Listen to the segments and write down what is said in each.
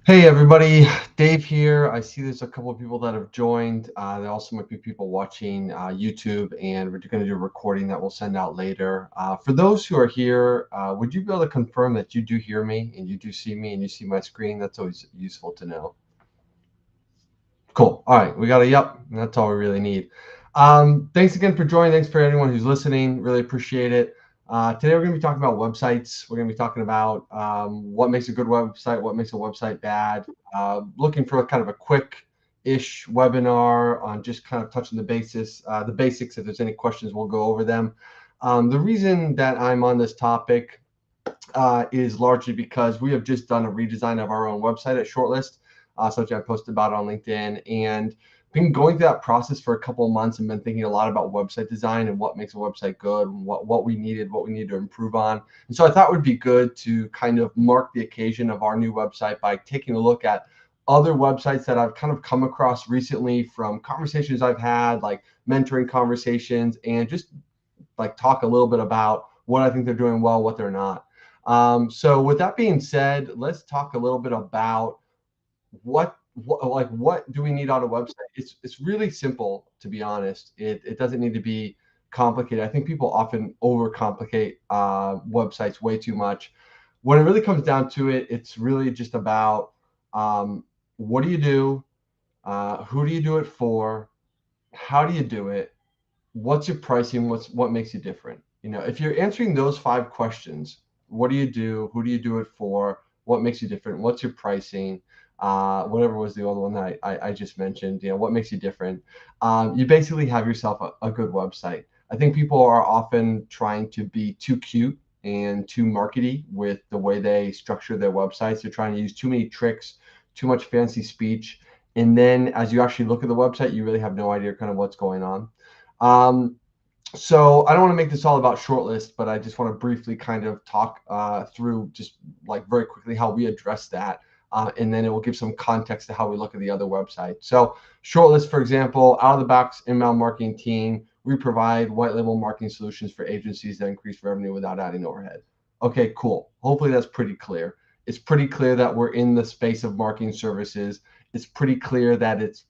Hey everybody, Dave here. I see there's a couple of people that have joined. There also might be people watching YouTube, and we're going to do a recording that we'll send out later. For those who are here, would you be able to confirm that you do hear me and you do see me and you see my screen? That's always useful to know. Cool. All right, we got a yep. That's all we really need. Thanks again for joining. Thanks for anyone who's listening. Really appreciate it. Today we're going to be talking about websites. We're going to be talking about what makes a good website, what makes a website bad. Looking for a kind of a quick-ish webinar on just kind of touching the basis, the basics. If there's any questions, we'll go over them. The reason that I'm on this topic is largely because we have just done a redesign of our own website at Shortlist, something I posted about on LinkedIn, and been going through that process for a couple of months and been thinking a lot about website design and what makes a website good, and what we needed to improve on. And so I thought it would be good to kind of mark the occasion of our new website by taking a look at other websites that I've kind of come across recently from conversations I've had, like mentoring conversations, and just like talk a little bit about what I think they're doing well, what they're not. So with that being said, let's talk a little bit about what do we need on a website. It's really simple, to be honest. It doesn't need to be complicated. I think people often overcomplicate websites way too much. When it really comes down to it, it's really just about what do you do, who do you do it for, how do you do it, what's your pricing, what makes you different. If you're answering those 5 questions: what do you do, who do you do it for, what makes you different, what's your pricing, whatever was the other one that I just mentioned, what makes you different, you basically have yourself a good website. I think people are often trying to be too cute and too markety with the way they structure their websites. They're trying to use too many tricks, too much fancy speech, and then as you actually look at the website, you really have no idea kind of what's going on. um, so I don't want to make this all about Shortlist, but I just want to briefly kind of talk through just like very quickly how we address that. And then it will give some context to how we look at the other website. So Shortlist, for example, out of the box inbound marketing team, we provide white label marketing solutions for agencies that increase revenue without adding overhead. Okay, cool. Hopefully that's pretty clear. It's pretty clear that we're in the space of marketing services. It's pretty clear that it's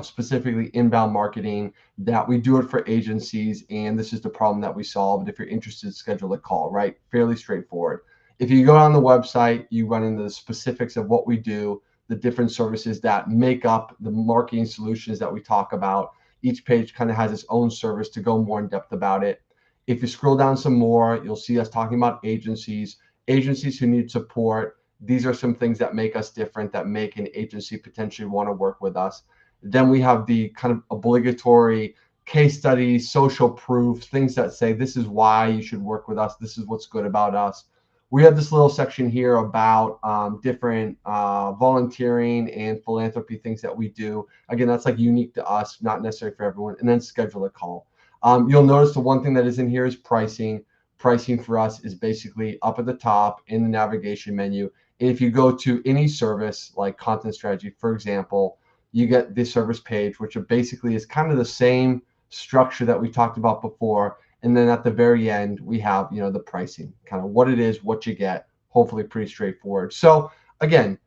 specifically inbound marketing, that we do it for agencies, and this is the problem that we solve. And if you're interested, schedule a call, right? Fairly straightforward. If you go on the website, you run into the specifics of what we do, the different services that make up the marketing solutions that we talk about. Each page kind of has its own service to go more in depth about it. If you scroll down some more, you'll see us talking about agencies who need support. These are some things that make us different, that make an agency potentially want to work with us. Then we have the kind of obligatory case studies, social proof, things that say this is why you should work with us. This is what's good about us. We have this little section here about different volunteering and philanthropy things that we do. Again, that's like unique to us, not necessary for everyone. And then schedule a call. You'll notice the one thing that is in here is pricing. Pricing for us is basically up at the top in the navigation menu. And if you go to any service like content strategy, for example, you get this service page, which basically is kind of the same structure that we talked about before. And then at the very end, we have, the pricing, kind of what it is, what you get, hopefully pretty straightforward. So again,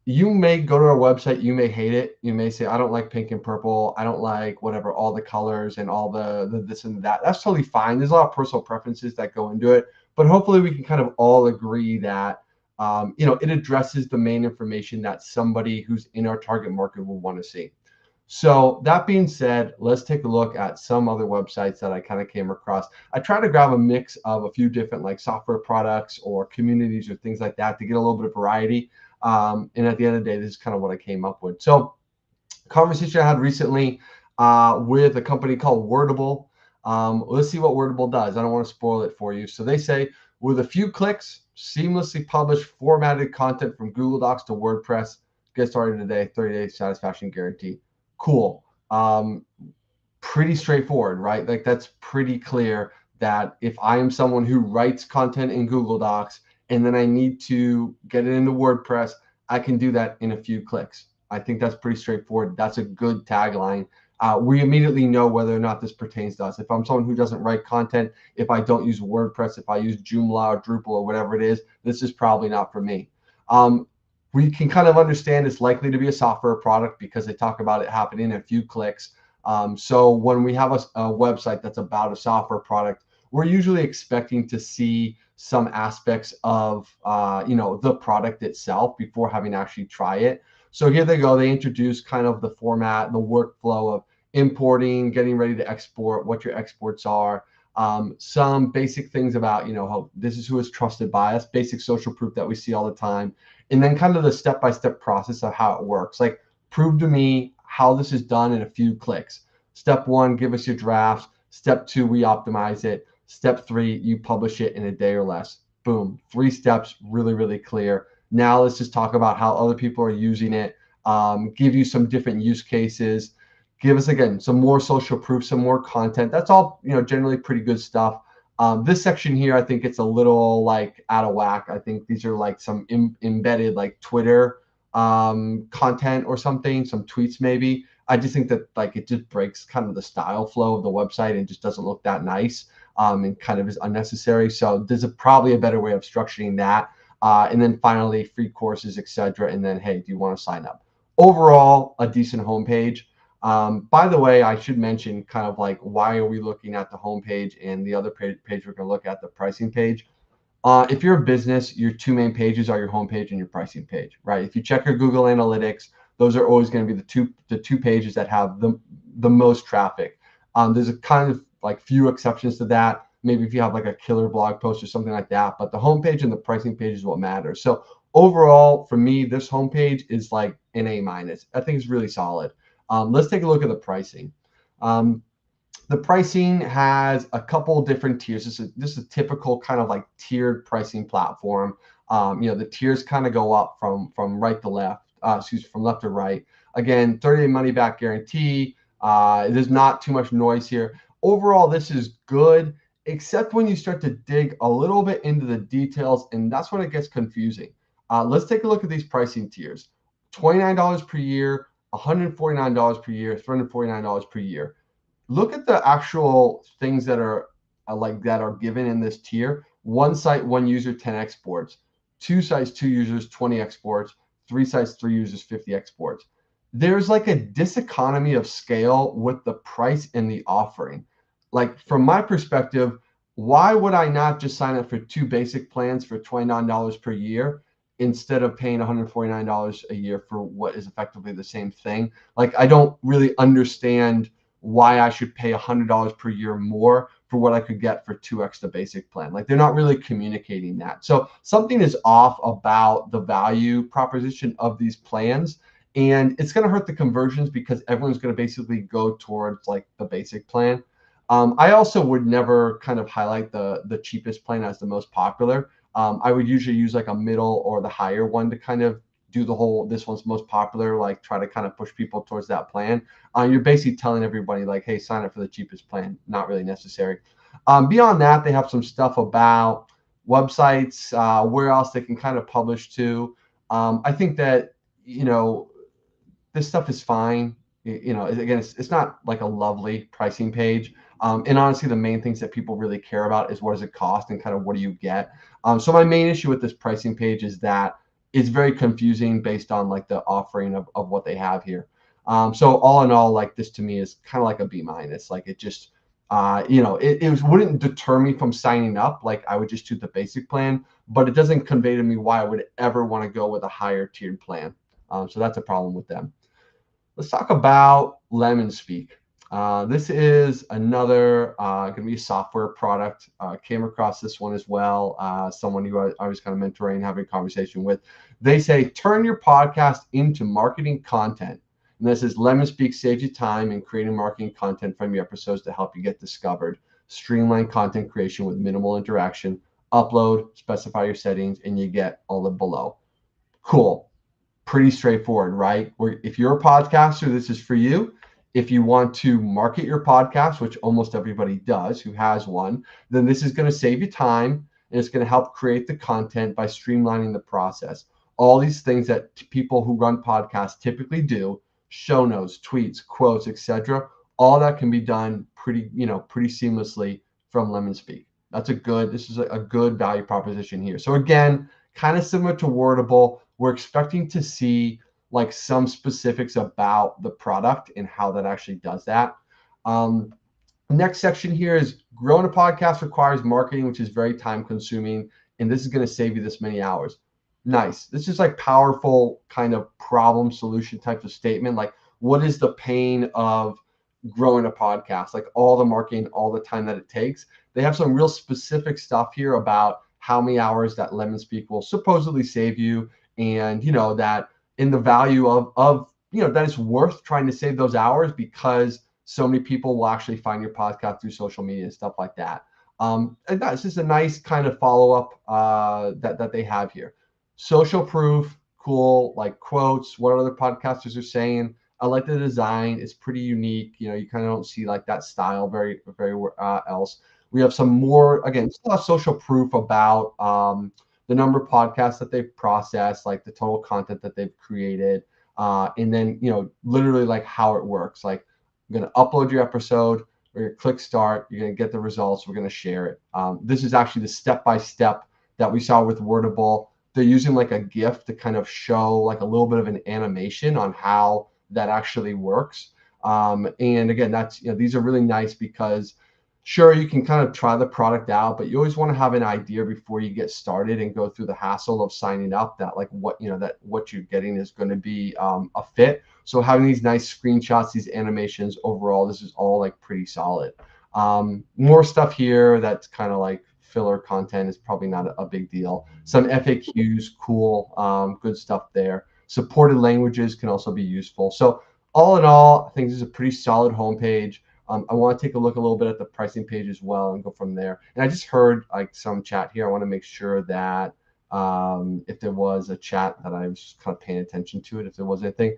you may go to our website, you may hate it. You may say, I don't like pink and purple. I don't like whatever, all the colors and all the this and that. That's totally fine. There's a lot of personal preferences that go into it, but hopefully we can kind of all agree that it addresses the main information that somebody who's in our target market will want to see. So that being said, let's take a look at some other websites that I kind of came across. I try to grab a mix of a few different like software products or communities or things like that to get a little bit of variety. And at the end of the day, this is kind of what I came up with. So conversation I had recently with a company called Wordable. Let's see what Wordable does. I don't want to spoil it for you. So they say, with a few clicks, seamlessly publish formatted content from Google Docs to WordPress. Get started today, 30-day satisfaction guarantee. Cool. Pretty straightforward, right? Like that's pretty clear that if I am someone who writes content in Google Docs and then I need to get it into WordPress, I can do that in a few clicks. I think that's pretty straightforward. That's a good tagline. We immediately know whether or not this pertains to us. If I'm someone who doesn't write content, if I don't use WordPress, if I use Joomla or Drupal or whatever it is, this is probably not for me. we can kind of understand it's likely to be a software product because they talk about it happening in a few clicks. So when we have a website that's about a software product, we're usually expecting to see some aspects of the product itself before having to actually try it. So here they go. They introduce kind of the format, the workflow of importing, getting ready to export, what your exports are, some basic things about, how this is who is trusted by us, basic social proof that we see all the time, and then kind of the step-by-step process of how it works. Like, prove to me how this is done in a few clicks. Step 1, give us your drafts. Step 2, we optimize it. Step 3, you publish it in a day or less. Boom. 3 steps, really, really clear. Now let's just talk about how other people are using it, give you some different use cases, give us, again, some more social proof, some more content. That's all, generally pretty good stuff. This section here, I think it's a little like out of whack. I think these are like some embedded like Twitter content or something, some tweets maybe. I just think that like it just breaks kind of the style flow of the website and just doesn't look that nice, and kind of is unnecessary. So there's probably a better way of structuring that. And then finally, free courses, etc. And then, hey, do you want to sign up? Overall, a decent homepage. By the way, I should mention kind of like why are we looking at the homepage and the other page we're going to look at, the pricing page. If you're a business, your 2 main pages are your homepage and your pricing page, right? If you check your Google Analytics, those are always going to be the two pages that have the most traffic. There's a kind of like few exceptions to that. Maybe if you have like a killer blog post or something like that, but the homepage and the pricing page is what matters. So overall, for me, this homepage is like an A-. I think it's really solid. Let's take a look at the pricing. The pricing has a couple different tiers. This is a typical kind of like tiered pricing platform. The tiers kind of go up from right to left, from left to right. Again, 30-day money back guarantee. There's not too much noise here. Overall, this is good, except when you start to dig a little bit into the details, and that's when it gets confusing. Let's take a look at these pricing tiers. $29 per year, $149 per year, $349 per year. Look at the actual things that are given in this tier. 1 site, 1 user, 10 exports. 2 sites, 2 users, 20 exports. 3 sites, 3 users, 50 exports. There's like a diseconomy of scale with the price and the offering. Like, from my perspective, why would I not just sign up for 2 basic plans for $29 per year instead of paying $149 a year for what is effectively the same thing? Like, I don't really understand why I should pay $100 per year more for what I could get for 2x the basic plan. Like, they're not really communicating that. So something is off about the value proposition of these plans, and it's going to hurt the conversions because everyone's going to basically go towards like the basic plan. I also would never kind of highlight the cheapest plan as the most popular. I would usually use like a middle or the higher one to kind of do the whole, this one's most popular, like try to kind of push people towards that plan. You're basically telling everybody like, hey, sign up for the cheapest plan. Not really necessary. Beyond that, they have some stuff about websites, where else they can kind of publish to. I think that, this stuff is fine. Again, it's not like a lovely pricing page. And honestly, the main things that people really care about is what does it cost and kind of what do you get. So my main issue with this pricing page is that it's very confusing based on like the offering of what they have here. So all in all, like, this to me is kind of like a B-. Like, it just, it wouldn't deter me from signing up. Like, I would just do the basic plan, but it doesn't convey to me why I would ever want to go with a higher tiered plan. So that's a problem with them. Let's talk about Lemon Speak. This is another going to be a software product. Came across this one as well. Someone who I was kind of mentoring, having a conversation with. They say, turn your podcast into marketing content. And this is Lemon Speak saves you time in creating marketing content from your episodes to help you get discovered. Streamline content creation with minimal interaction. Upload, specify your settings, and you get all the below. Cool. Pretty straightforward, right? If you're a podcaster, this is for you. If you want to market your podcast, which almost everybody does who has one, then this is going to save you time, and it's going to help create the content by streamlining the process. All these things that people who run podcasts typically do, show notes, tweets, quotes, etc., all that can be done pretty seamlessly from Lemon Speak. This is a good value proposition here. So again, kind of similar to Wordable. we're expecting to see like some specifics about the product and how that actually does that. Um, Next section here is growing a podcast requires marketing, which is very time consuming. And this is going to save you this many hours. Nice. This is like powerful kind of problem solution type of statement. Like, what is the pain of growing a podcast? Like all the marketing, all the time that it takes. They have some real specific stuff here about how many hours that Lemon Speak will supposedly save you. And, that in the value of, that it's worth trying to save those hours because so many people will actually find your podcast through social media and stuff like that. And that's just a nice kind of follow-up that they have here. Social proof, cool, like quotes, what other podcasters are saying. I like the design. It's pretty unique. You kind of don't see like that style very else. We have some more, again, still have social proof about the number of podcasts that they've processed, like the total content that they've created. And then, literally like how it works. Like, you're going to upload your episode, we're going to click start, you're going to get the results, we're going to share it. This is actually the step-by-step that we saw with Wordable. They're using like a GIF to kind of show like a little bit of an animation on how that actually works. And again, that's, these are really nice because sure, you can kind of try the product out, but you always want to have an idea before you get started and go through the hassle of signing up that like what you're getting is going to be a fit. So having these nice screenshots, these animations, overall, this is all like pretty solid. More stuff here that's kind of like filler content is probably not a big deal. Some FAQs, cool, good stuff there. Supported languages can also be useful. So all in all, I think this is a pretty solid homepage. I want to take a look a little bit at the pricing page as well and go from there. And I just heard like some chat here. I want to make sure that if there was a chat that I was kind of paying attention to it, if there was anything.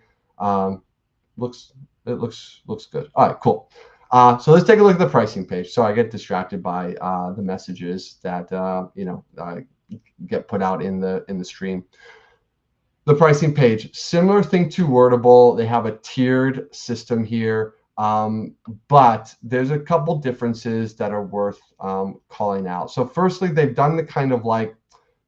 Looks good. All right, cool. So let's take a look at the pricing page. So I get distracted by the messages that get put out in the stream. The pricing page, similar thing to Wordable. They have a tiered system here. But there's a couple differences that are worth calling out. So firstly, they've done the kind of like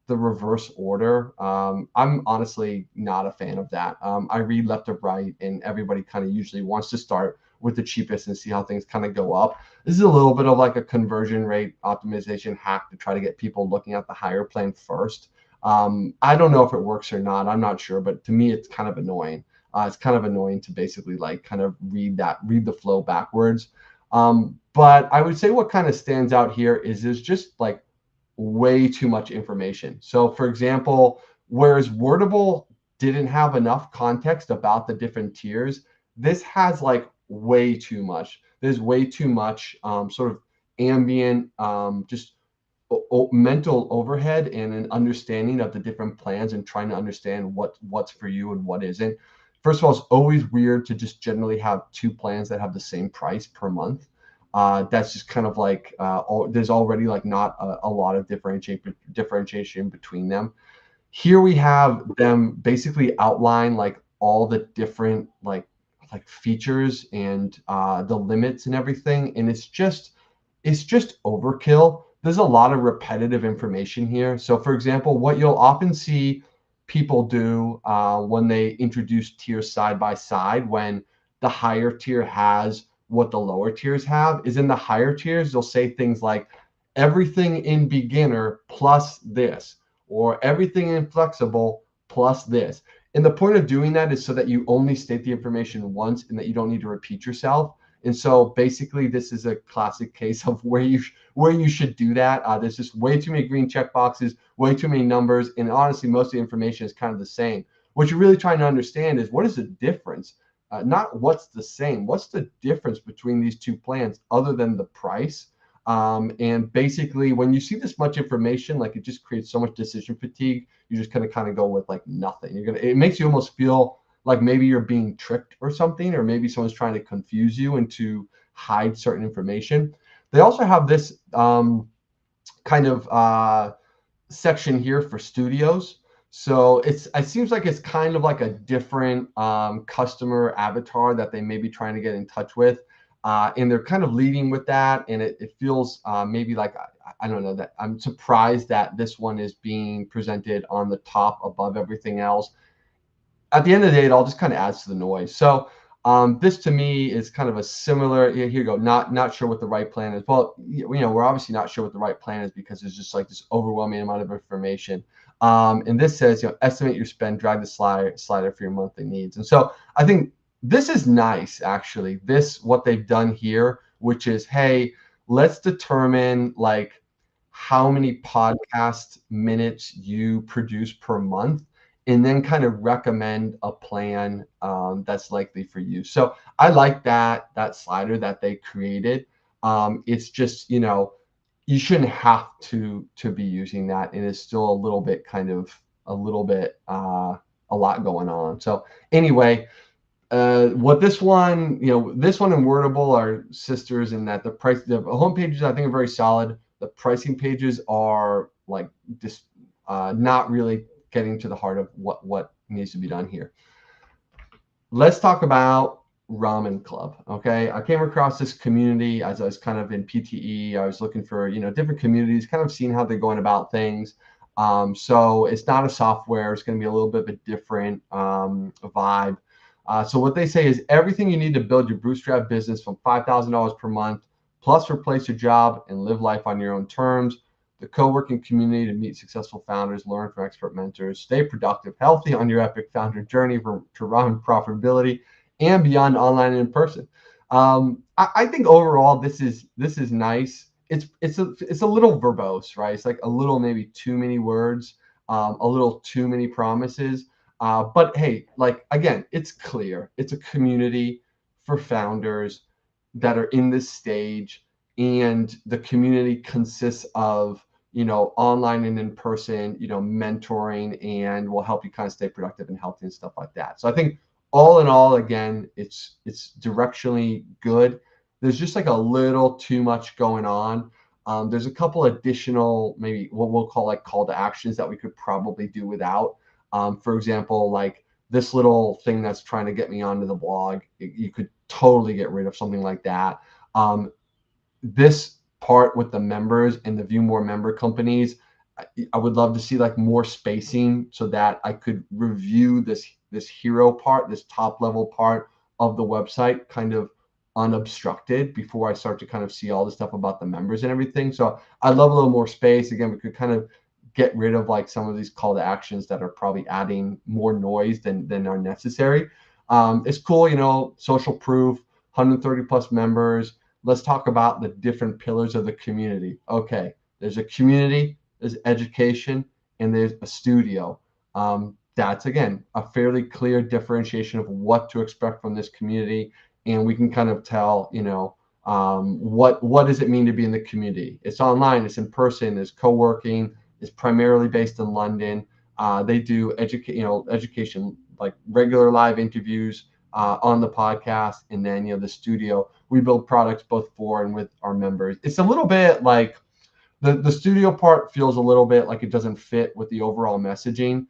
the reverse order. I'm honestly not a fan of that. I read left to right, and everybody kind of usually wants to start with the cheapest and see how things kind of go up. This is a little bit of like a conversion rate optimization hack to try to get people looking at the higher plan first. I don't know if it works or not. I'm not sure, but to me, it's kind of annoying. It's kind of annoying to basically like kind of read the flow backwards. But I would say what kind of stands out here is there's just like way too much information. So for example, whereas Wordable didn't have enough context about the different tiers, this has like way too much. There's way too much sort of ambient, just mental overhead and an understanding of the different plans and trying to understand what's for you and what isn't. First of all, it's always weird to just generally have two plans that have the same price per month. That's just kind of like there's already like not a lot of differentiation between them. Here we have them basically outline like all the different like features and the limits and everything, and it's just overkill. There's a lot of repetitive information here. So for example, what you'll often see people do when they introduce tiers side by side, when the higher tier has what the lower tiers have, is in the higher tiers, they'll say things like everything in beginner plus this, or everything in flexible plus this. And the point of doing that is so that you only state the information once and that you don't need to repeat yourself. And so basically, this is a classic case of where you should do that. There's just way too many green check boxes, way too many numbers, and honestly, most of the information is kind of the same. What you're really trying to understand is what is the difference, not what's the same. What's the difference between these two plans other than the price? And basically, when you see this much information, like it just creates so much decision fatigue. You just kind of go with like nothing. It makes you almost feel like maybe you're being tricked or something, or maybe someone's trying to confuse you and to hide certain information. They also have this kind of section here for studios. So it seems like it's kind of like a different customer avatar that they may be trying to get in touch with. And they're kind of leading with that. And it feels maybe like I don't know, that I'm surprised that this one is being presented on the top above everything else. At the end of the day, it all just kind of adds to the noise. So this to me is kind of a similar. Here you go. Not sure what the right plan is. Well, we're obviously not sure what the right plan is because there's just like this overwhelming amount of information. And this says, estimate your spend, drag the slider for your monthly needs. And so I think this is nice, actually. What they've done here, which is, hey, let's determine like how many podcast minutes you produce per month, and then kind of recommend a plan that's likely for you. So I like that slider that they created. It's just, you shouldn't have to be using that, and it's still a little bit a lot going on. So anyway, what this one and Wordable are sisters in that the home pages I think are very solid. The pricing pages are like just not really getting to the heart of what needs to be done here. Let's talk about Ramen Club. Okay, I came across this community as I was kind of in PTE. I was looking for different communities, kind of seeing how they're going about things. So it's not a software. It's going to be a little bit of a different vibe. So what they say is everything you need to build your bootstrap business from $5,000 per month, plus replace your job and live life on your own terms. The co-working community to meet successful founders, learn from expert mentors, stay productive, healthy on your epic founder journey to ramen profitability and beyond, online and in person. I think overall this is nice. It's a little verbose, right? It's like a little maybe too many words, a little too many promises. But hey, like again, it's clear. It's a community for founders that are in this stage, and the community consists of online and in person, mentoring, and will help you kind of stay productive and healthy and stuff like that. So I think all in all, again, it's directionally good. There's just like a little too much going on. There's a couple additional, maybe what we'll call like call to actions that we could probably do without. For example, like this little thing that's trying to get me onto the blog, you could totally get rid of something like that. This part with the members and the view more member companies, I would love to see like more spacing so that I could review this hero part, this top level part of the website kind of unobstructed before I start to kind of see all the stuff about the members and everything. So I'd love a little more space. Again, we could kind of get rid of like some of these call to actions that are probably adding more noise than are necessary. It's cool, social proof, 130 plus members. Let's talk about the different pillars of the community. Okay, there's a community, there's education, and there's a studio. That's again a fairly clear differentiation of what to expect from this community, and we can kind of tell, what does it mean to be in the community? It's online, it's in person, it's co-working, it's primarily based in London. They do education, like regular live interviews on the podcast, and then the studio. We build products both for and with our members. It's a little bit like the studio part feels a little bit like it doesn't fit with the overall messaging.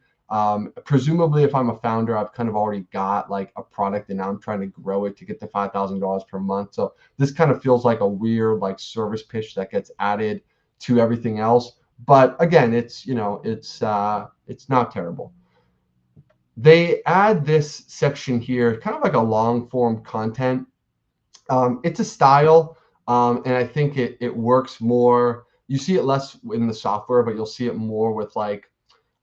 Presumably, if I'm a founder, I've kind of already got like a product, and now I'm trying to grow it to get to $5,000 per month. So this kind of feels like a weird like service pitch that gets added to everything else. But again, it's not terrible. They add this section here, kind of like a long form content. It's a style, and I think it works more. You see it less in the software, but you'll see it more with like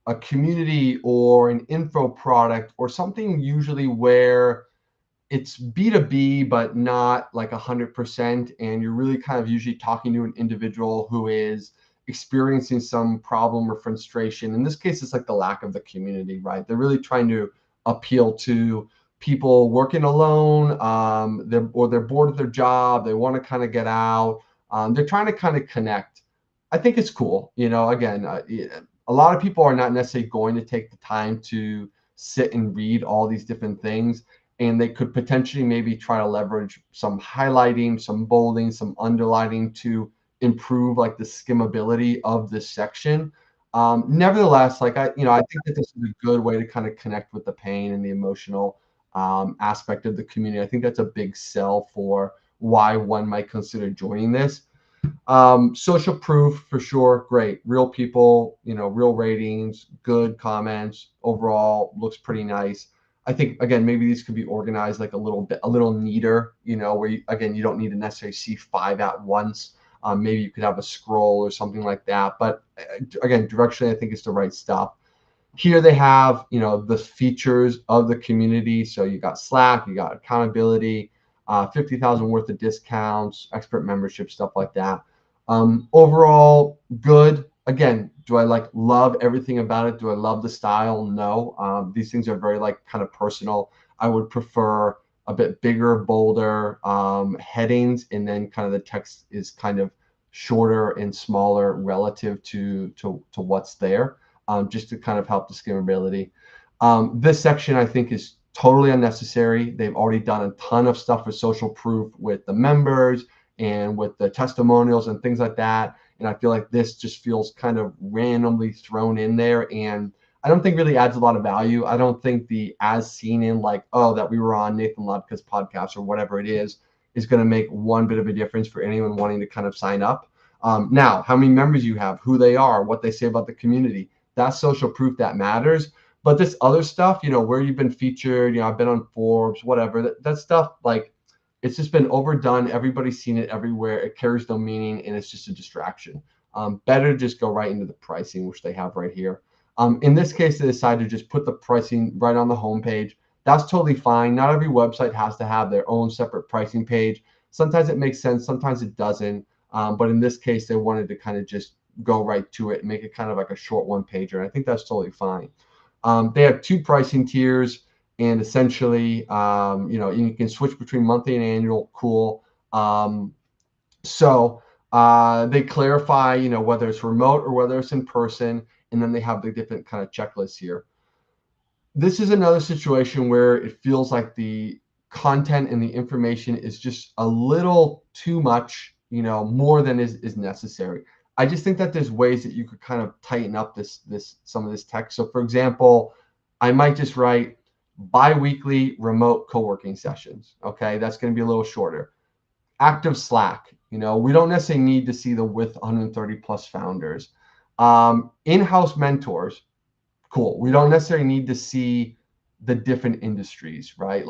a community or an info product or something, usually where it's B2B, but not like 100%. And you're really kind of usually talking to an individual who is experiencing some problem or frustration. In this case, it's like the lack of the community, right? They're really trying to appeal to people working alone, they're bored of their job, they want to kind of get out, they're trying to kind of connect. I think it's cool. Again, a lot of people are not necessarily going to take the time to sit and read all these different things, and they could potentially maybe try to leverage some highlighting, some bolding, some underlining to improve like the skimmability of this section. Nevertheless, like I think that this is a good way to kind of connect with the pain and the emotional aspect of the community. I think that's a big sell for why one might consider joining this. Social proof for sure, great. Real people, real ratings, good comments. Overall, looks pretty nice. I think again, maybe these could be organized like a little neater, where again you don't need to necessarily see five at once. Maybe you could have a scroll or something like that. But again, directionally, I think it's the right stuff. Here they have, the features of the community. So you got Slack, you got accountability, 50,000 worth of discounts, expert membership, stuff like that. Overall, good. Again, do I love everything about it? Do I love the style? No. These things are very kind of personal. I would prefer a bit bigger, bolder headings, and then kind of the text is kind of shorter and smaller relative to what's there, just to kind of help the skimmability. This section I think is totally unnecessary. They've already done a ton of stuff with social proof with the members and with the testimonials and things like that. And I feel like this just feels kind of randomly thrown in there. And I don't think really adds a lot of value. I don't think the as seen in that we were on Nathan Lutka's podcast or whatever it is going to make one bit of a difference for anyone wanting to kind of sign up. Now, how many members you have, who they are, what they say about the community, that's social proof that matters. But this other stuff, where you've been featured, I've been on Forbes, whatever, that stuff, it's just been overdone. Everybody's seen it everywhere. It carries no meaning, and it's just a distraction. Better just go right into the pricing, which they have right here. In this case, they decided to just put the pricing right on the homepage. That's totally fine. Not every website has to have their own separate pricing page. Sometimes it makes sense, sometimes it doesn't. But in this case, they wanted to kind of just go right to it and make it kind of like a short one pager. And I think that's totally fine. They have two pricing tiers, and essentially, you can switch between monthly and annual. Cool. So they clarify, whether it's remote or whether it's in person, and then they have the different kind of checklists here. This is another situation where it feels like the content and the information is just a little too much, more than is necessary. I just think that there's ways that you could kind of tighten up some of this text. So for example, I might just write bi-weekly remote co-working sessions. Okay, that's going to be a little shorter. Active Slack. We don't necessarily need to see the with 130 plus founders. In-house mentors. Cool. We don't necessarily need to see the different industries, right?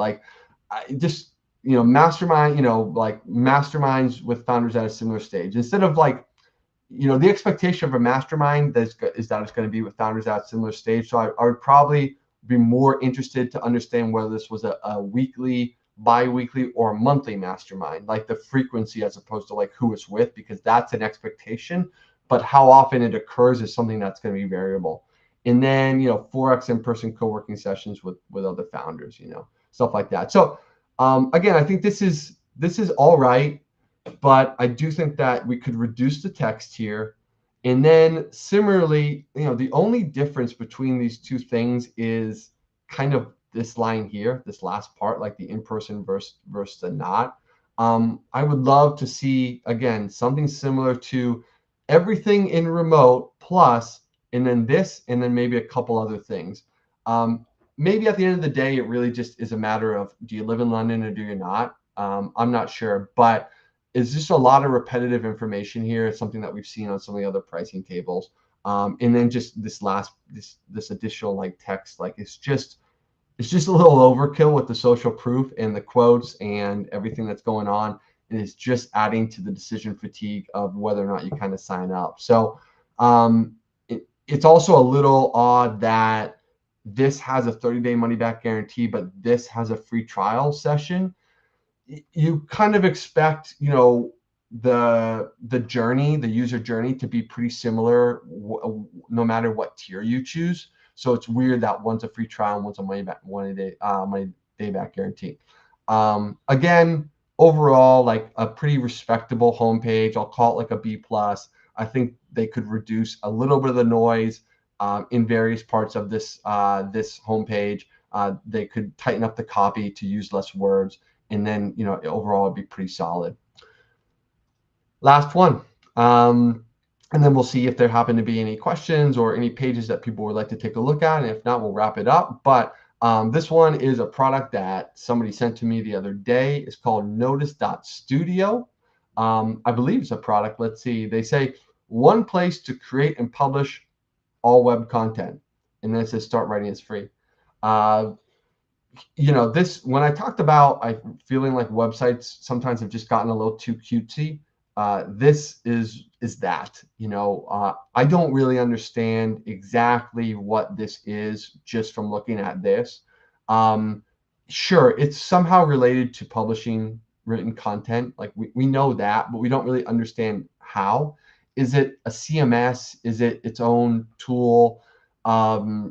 Mastermind, masterminds with founders at a similar stage. Instead of the expectation of a mastermind is that it's going to be with founders at a similar stage. So I would probably be more interested to understand whether this was a weekly, bi-weekly, or monthly mastermind, like the frequency as opposed to who it's with, because that's an expectation. But how often it occurs is something that's going to be variable. And then, 4x in-person co-working sessions with other founders, stuff like that. So again, I think this is all right, but I do think that we could reduce the text here. And then similarly, the only difference between these two things is kind of this line here, this last part, like the in-person versus the not. I would love to see, again, something similar to everything in remote plus, and then this, and then maybe a couple other things. Maybe at the end of the day, it really just is a matter of, do you live in London or do you not? I'm not sure, but it's just a lot of repetitive information here. It's something that we've seen on some of the other pricing tables. And then just this additional text, it's just a little overkill with the social proof and the quotes and everything that's going on. And it's just adding to the decision fatigue of whether or not you kind of sign up. So it's also a little odd that this has a 30-day money-back guarantee, but this has a free trial session. You kind of expect, the journey, the user journey, to be pretty similar no matter what tier you choose. So it's weird that one's a free trial and one's a money day back guarantee. Again, overall, a pretty respectable homepage. I'll call it a B+. I think they could reduce a little bit of the noise in various parts of this homepage. They could tighten up the copy to use less words, and then overall it'd be pretty solid. Last one, and then we'll see if there happen to be any questions or any pages that people would like to take a look at, and if not, we'll wrap it up. But this one is a product that somebody sent to me the other day. It's called Notice.studio. I believe it's a product. Let's see. They say one place to create and publish all web content. And then it says start writing is free. Uh, this, when I talked about I feeling like websites sometimes have just gotten a little too cutesy, this is that. I don't really understand exactly what this is just from looking at this. um, sure, it's somehow related to publishing written content, like we know that, but we don't really understand how. Is it a CMS? Is it its own tool?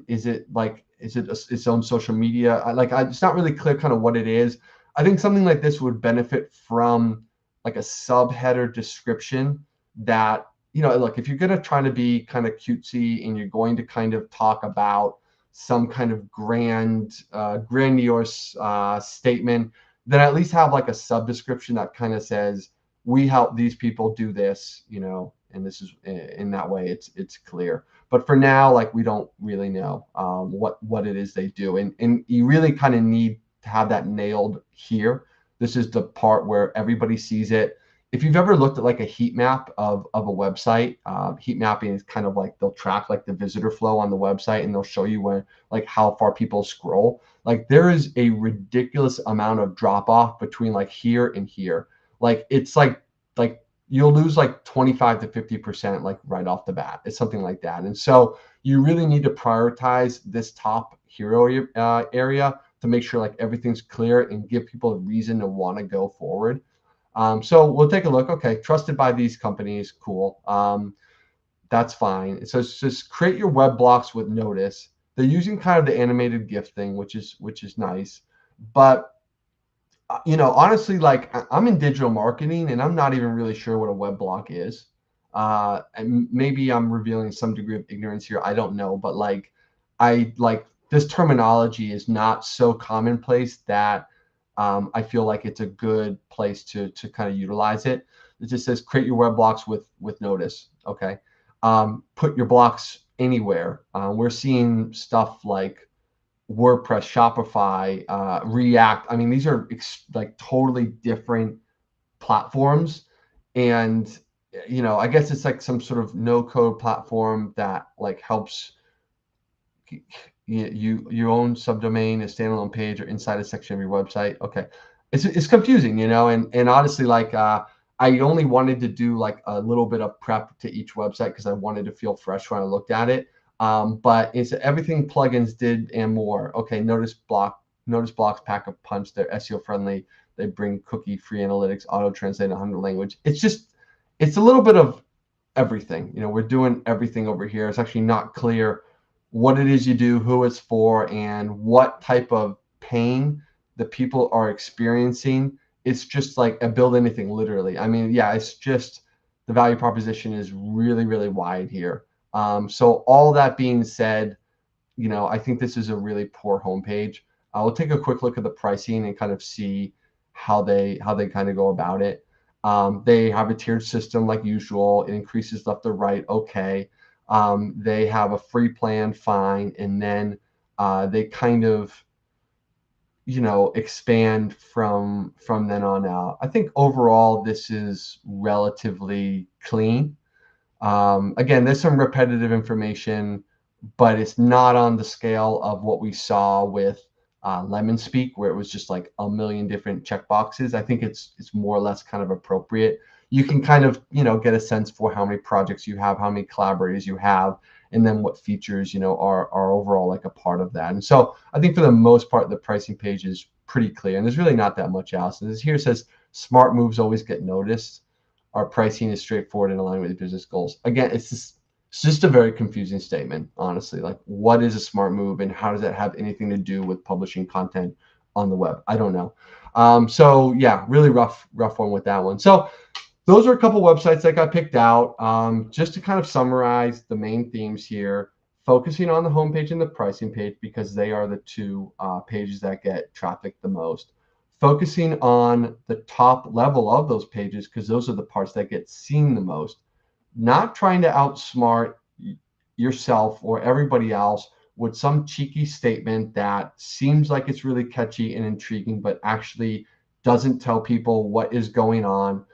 Is it its own social media? It's not really clear kind of what it is. I think something like this would benefit from like a subheader description that, look, if you're going to try to be kind of cutesy and you're going to kind of talk about some kind of grandiose statement, then at least have like a sub description that kind of says, we help these people do this, and this is in that way it's clear. But for now, like, we don't really know what it is they do, and you really kind of need to have that nailed here. This is the part where everybody sees it. If you've ever looked at like a heat map of a website, heat mapping is kind of like they'll track like the visitor flow on the website, and they'll show you where, like, how far people scroll. Like, there is a ridiculous amount of drop off between like here and here. Like, it's like you'll lose like 25 to 50% like right off the bat. It's something like that. And so you really need to prioritize this top hero area to make sure like everything's clear and give people a reason to want to go forward. So we'll take a look. Okay, trusted by these companies, cool. That's fine. So it's just create your web blocks with notice. They're using kind of the animated GIF thing, which is nice. But honestly, like, I'm in digital marketing and I'm not even really sure what a web block is. And maybe I'm revealing some degree of ignorance here. I don't know, but like, this terminology is not so commonplace that I feel like it's a good place to kind of utilize it. It just says create your web blocks with notice. Okay. Put your blocks anywhere. We're seeing stuff like WordPress, Shopify, React. I mean, these are like totally different platforms. And, I guess it's like some sort of no code platform that like helps your own subdomain, a standalone page, or inside a section of your website. Okay. It's confusing, and honestly, like, I only wanted to do like a little bit of prep to each website because I wanted to feel fresh when I looked at it. But it's everything plugins did and more. Okay, Notice Blocks pack a punch. They're SEO friendly. They bring cookie-free analytics, auto translate 100 language. It's a little bit of everything. We're doing everything over here. It's actually not clear what it is you do, who it's for, and what type of pain the people are experiencing. It's just like a build anything, literally. I mean, yeah, it's just the value proposition is really, really wide here. So all that being said, I think this is a really poor homepage. We'll take a quick look at the pricing and kind of see how they kind of go about it. They have a tiered system like usual. It increases left to right. Okay. They have a free plan, fine, and then they kind of expand from then on out. I think overall this is relatively clean. Again, there's some repetitive information, but it's not on the scale of what we saw with Lemon Speak, where it was just like a million different checkboxes. I think it's more or less kind of appropriate. You can kind of get a sense for how many projects you have, how many collaborators you have, and then what features are overall like a part of that. And so I think for the most part, the pricing page is pretty clear, and there's really not that much else. And this here says smart moves always get noticed. Our pricing is straightforward and aligned with your business goals. Again, it's just a very confusing statement, honestly. Like, what is a smart move, and how does that have anything to do with publishing content on the web? I don't know. So yeah, really rough one with that one. So those are a couple websites that got picked out. Just to kind of summarize the main themes here, focusing on the homepage and the pricing page because they are the two pages that get trafficked the most. Focusing on the top level of those pages because those are the parts that get seen the most. Not trying to outsmart yourself or everybody else with some cheeky statement that seems like it's really catchy and intriguing, but actually doesn't tell people what is going on.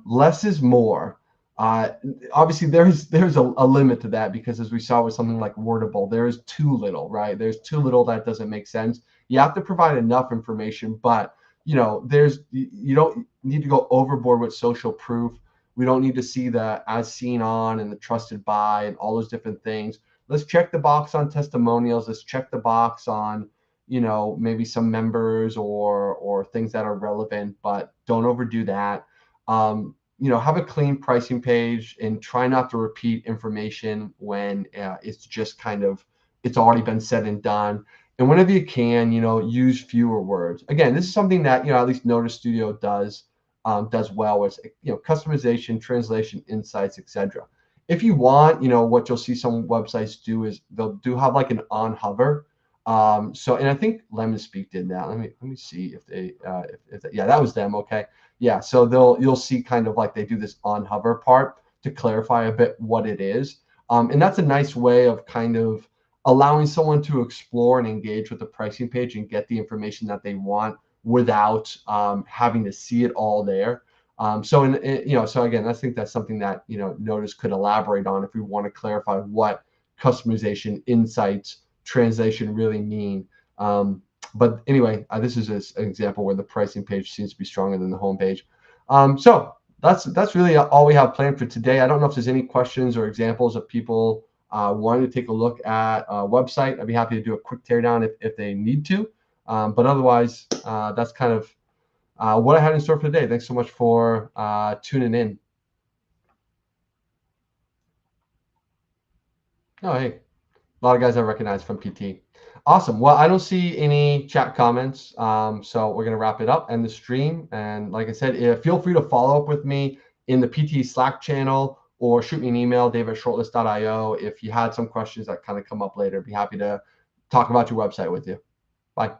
Less is more. Uh, Obviously, there's a limit to that, because as we saw with something like Wordable, there is too little, right? There's too little that doesn't make sense. You have to provide enough information, but you don't need to go overboard with social proof. We don't need to see the as seen on and the trusted by and all those different things. Let's check the box on testimonials. Let's check the box on maybe some members or things that are relevant, but don't overdo that. Have a clean pricing page and try not to repeat information when it's just it's already been said and done. And whenever you can, use fewer words. Again, this is something that at least Notice Studio does well, with customization, translation, insights, etc. If you want, what you'll see some websites do is they'll do have like an on hover. And I think Lemon Speak did that. Let me see if they yeah, that was them. Okay. Yeah, so you'll see kind of like they do this on hover part to clarify a bit what it is. And that's a nice way of kind of allowing someone to explore and engage with the pricing page and get the information that they want without having to see it all there. So again, I think that's something that Notice could elaborate on if we want to clarify what customization, insights, translation really mean. But anyway, this is an example where the pricing page seems to be stronger than the home page. So that's really all we have planned for today. I don't know if there's any questions or examples of people wanting to take a look at a website. I'd be happy to do a quick teardown if they need to. But otherwise, that's kind of what I had in store for today. Thanks so much for tuning in. Oh, hey. A lot of guys I recognize from PT. Awesome. Well, I don't see any chat comments, so we're gonna wrap it up and the stream. And like I said, feel free to follow up with me in the PT Slack channel or shoot me an email, dave@shortlist.io, if you had some questions that kind of come up later. I'd be happy to talk about your website with you. Bye.